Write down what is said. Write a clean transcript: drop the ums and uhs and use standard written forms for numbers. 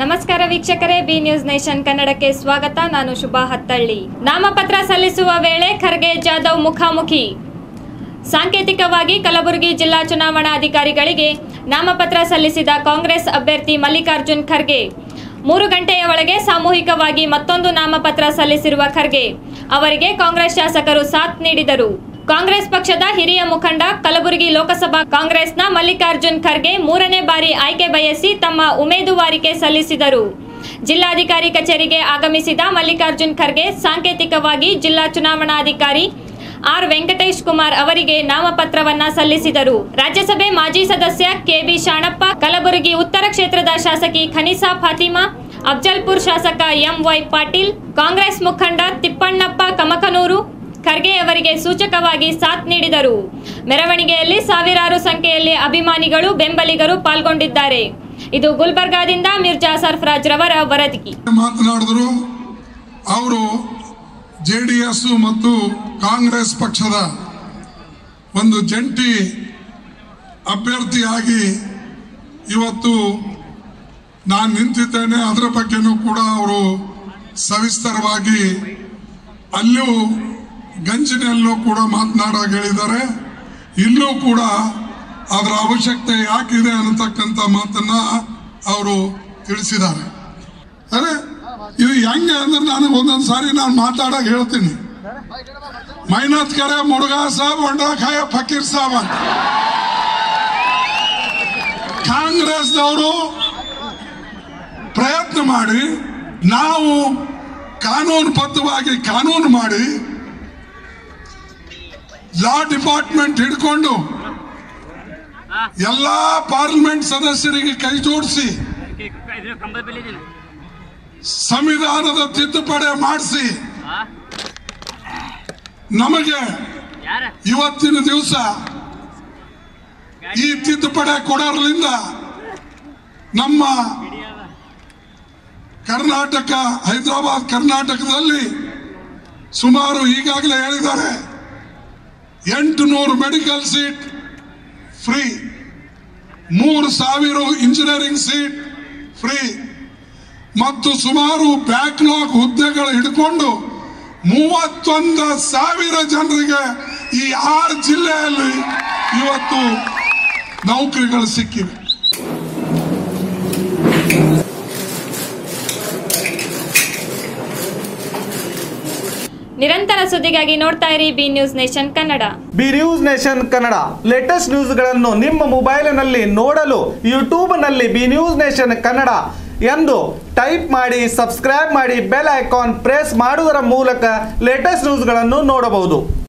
ನಮಸ್ಕಾರ ವೀಕ್ಷಕರೇ, B news nation ಕನ್ನಡಕ್ಕೆ ಸ್ವಾಗತ. ನಾನು ಶುಭಾ ಹತ್ತಳ್ಳಿ. ನಾಮಪತ್ರ ಸಲ್ಲಿಸುವ ವೇಳೆ ಖರ್ಗೆ ಜಾಧವ್ ಮುಖಾಮುಖಿ. ಸಾಂಕೇತಿಕವಾಗಿ ಕಲಬುರಗಿ ಜಿಲ್ಲಾ ಚುನಾವಣಾಧಿಕಾರಿಗಳಿಗೆ ನಾಮಪತ್ರ ಸಲ್ಲಿಸಿದ ಕಾಂಗ್ರೆಸ್ ಅಭ್ಯರ್ಥಿ ಮಲ್ಲಿಕಾರ್ಜುನ್ ಖರ್ಗೆ 3 ಗಂಟೆಯ ಒಳಗೆ ಸಾಮೂಹಿಕವಾಗಿ ಮತ್ತೊಂದು ನಾಮಪತ್ರ ಸಲ್ಲಿಸಿರುವ ಖರ್ಗೆ ಅವರಿಗೆ ಕಾಂಗ್ರೆಸ್ ಶಾಸಕರು ಸಾಥ್ ನೀಡಿದರು. ಕಾಂಗ್ರೆಸ್ ಪಕ್ಷದ ಹಿರಿಯ ಮುಖಂಡ, ಕಲಬುರಗಿ ಲೋಕಸಭಾ ಕಾಂಗ್ರೆಸ್ನ ಮಲ್ಲಿಕಾರ್ಜುನ್ ಖರ್ಗೆ 3ನೇ ಬಾರಿ ಆಯ್ಕೆ ಬಯಸಿ ತಮ್ಮ ಉಮೇದುವಾರಿಕೆ ಸಲ್ಲಿಸಿದರು. ಜಿಲ್ಲಾಧಿಕಾರಿ ಕಚೇರಿಗೆ ಆಗಮಿಸಿದ ಮಲ್ಲಿಕಾರ್ಜುನ್ ಖರ್ಗೆ ಸಾಂಕೇತಿಕವಾಗಿ ಜಿಲ್ಲಾ ಚುನಾವಣಾಧಿಕಾರಿ ಆರ್ ವೆಂಕಟೇಶ್ ಕುಮಾರ್ ಅವರಿಗೆ ನಾಮಪತ್ರವನ್ನ ಸಲ್ಲಿಸಿದರು. ರಾಜ್ಯಸಭೆ ಮಾಜಿ ಸದಸ್ಯ ಕೆಬಿ ಶಾಣಪ್ಪ, ಕಲಬುರಗಿ ಉತ್ತರ ಕ್ಷೇತ್ರದ ಶಾಸಕಿ ಖನಿಸಾ ಫಾತಿಮಾ, ಅಫ್ಜಲ್ಪುರ್ ಶಾಸಕ ಎಂವೈ ಪಾಟೀಲ್, ಕಾಂಗ್ರೆಸ್ ಮುಖಂಡ ತಿಪ್ಪಣ್ಣಪ್ಪ ಕಮಕನೂರು ಖರ್ಗೆ ಅವರಿಗೆ ಸೂಚಕವಾಗಿ ಸಾಥ್ ನೀಡಿದರು. ಮೆರವಣಿಗೆಯಲ್ಲಿ ಸಾವಿರಾರು ಸಂಖ್ಯೆಯಲ್ಲಿ ಅಭಿಮಾನಿಗಳು, ಬೆಂಬಲಿಗರು ಪಾಲ್ಗೊಂಡಿದ್ದಾರೆ. ಇದು ಗುಲ್ಬರ್ಗಾದಿಂದ ಮಿರ್ಜಾ ಸರ್ಫರಾಜ್ ರವರ ವರದಿ. ಮಾತನಾಡಿದ್ರು ಅವರು ಜೆಡಿಎಸ್ ಮತ್ತು ಕಾಂಗ್ರೆಸ್ ಪಕ್ಷದ ಒಂದು ಜಂಟಿ ಅಭ್ಯರ್ಥಿಯಾಗಿ ಇವತ್ತು ನಾನು ನಿಂತಿದ್ದೇನೆ. ಅದರ ಬಗ್ಗೆನೂ ಕೂಡ ಅವರು ಸವಿಸ್ತರವಾಗಿ ಅಲ್ಲೂ ಗಂಜಿನಲ್ಲೂ ಕೂಡ ಮಾತನಾಡೋಕೆ ಹೇಳಿದ್ದಾರೆ. ಇಲ್ಲೂ ಕೂಡ ಅದರ ಅವಶ್ಯಕತೆ ಯಾಕಿದೆ ಅನ್ನತಕ್ಕಂಥ ಮಾತನ್ನ ಅವರು ತಿಳಿಸಿದ್ದಾರೆ. ಅರೆ ಇದು ಹೆಂಗೆ ಅಂದ್ರೆ ನಾನು ಒಂದೊಂದು ಸಾರಿ ನಾನು ಮಾತಾಡೋಕೆ ಹೇಳ್ತೀನಿ, ಮೈನತ್ ಕರೆ ಮುಡುಗಾ ಸಾಬ್ ಒಂಡ್ರಾ ಖಾಯ ಫಕೀರ್ ಸಾಬ್ ಅಂತ. ಕಾಂಗ್ರೆಸ್ದವರು ಪ್ರಯತ್ನ ಮಾಡಿ ನಾವು ಕಾನೂನುಬದ್ಧವಾಗಿ ಕಾನೂನು ಮಾಡಿ ಲಾ ಡಿಪಾರ್ಟ್ಮೆಂಟ್ ಹಿಡ್ಕೊಂಡು ಎಲ್ಲಾ ಪಾರ್ಲಿಮೆಂಟ್ ಸದಸ್ಯರಿಗೆ ಕೈ ಜೋಡಿಸಿ ಸಂವಿಧಾನದ ತಿದ್ದುಪಡಿ ಮಾಡಿಸಿ ನಮಗೆ ಇವತ್ತಿನ ದಿವಸ ಈ ತಿದ್ದುಪಡಿ ಕೊಡೋದ್ರಿಂದ ನಮ್ಮ ಕರ್ನಾಟಕ, ಹೈದರಾಬಾದ್ ಕರ್ನಾಟಕದಲ್ಲಿ ಸುಮಾರು ಈಗಾಗಲೇ ಹೇಳಿದ್ದಾರೆ 800 medical seat free, 3000 engineering seat free ಮತ್ತು ಸುಮಾರು ಬ್ಯಾಕ್ಲಾಗ್ ಹುದ್ದೆಗಳು ಹಿಡ್ಕೊಂಡು 31,000 ಜನರಿಗೆ ಈ 6 ಜಿಲ್ಲೆಯಲ್ಲಿ ಇವತ್ತು ನೌಕರಿಗಳು ಸಿಕ್ಕಿವೆ. ನಿರಂತರ ಸುದ್ದಿಗಾಗಿ ನೋಡ್ತಾ ಇರಿ B news nation Kannada. B news nation Kannada latest ನ್ಯೂಸ್ಗಳನ್ನು ನಿಮ್ಮ ಮೊಬೈಲಿನಲ್ಲಿ ನೋಡಲು ಯೂಟ್ಯೂಬ್ನಲ್ಲಿ ಬಿ ನ್ಯೂಸ್ ನೇಷನ್ ಕನ್ನಡ ಎಂದು ಟೈಪ್ ಮಾಡಿ, ಸಬ್ಸ್ಕ್ರೈಬ್ ಮಾಡಿ, ಬೆಲ್ ಐಕಾನ್ ಪ್ರೆಸ್ ಮಾಡುವುದರ ಮೂಲಕ ಲೇಟೆಸ್ಟ್ ನ್ಯೂಸ್ಗಳನ್ನು ನೋಡಬಹುದು.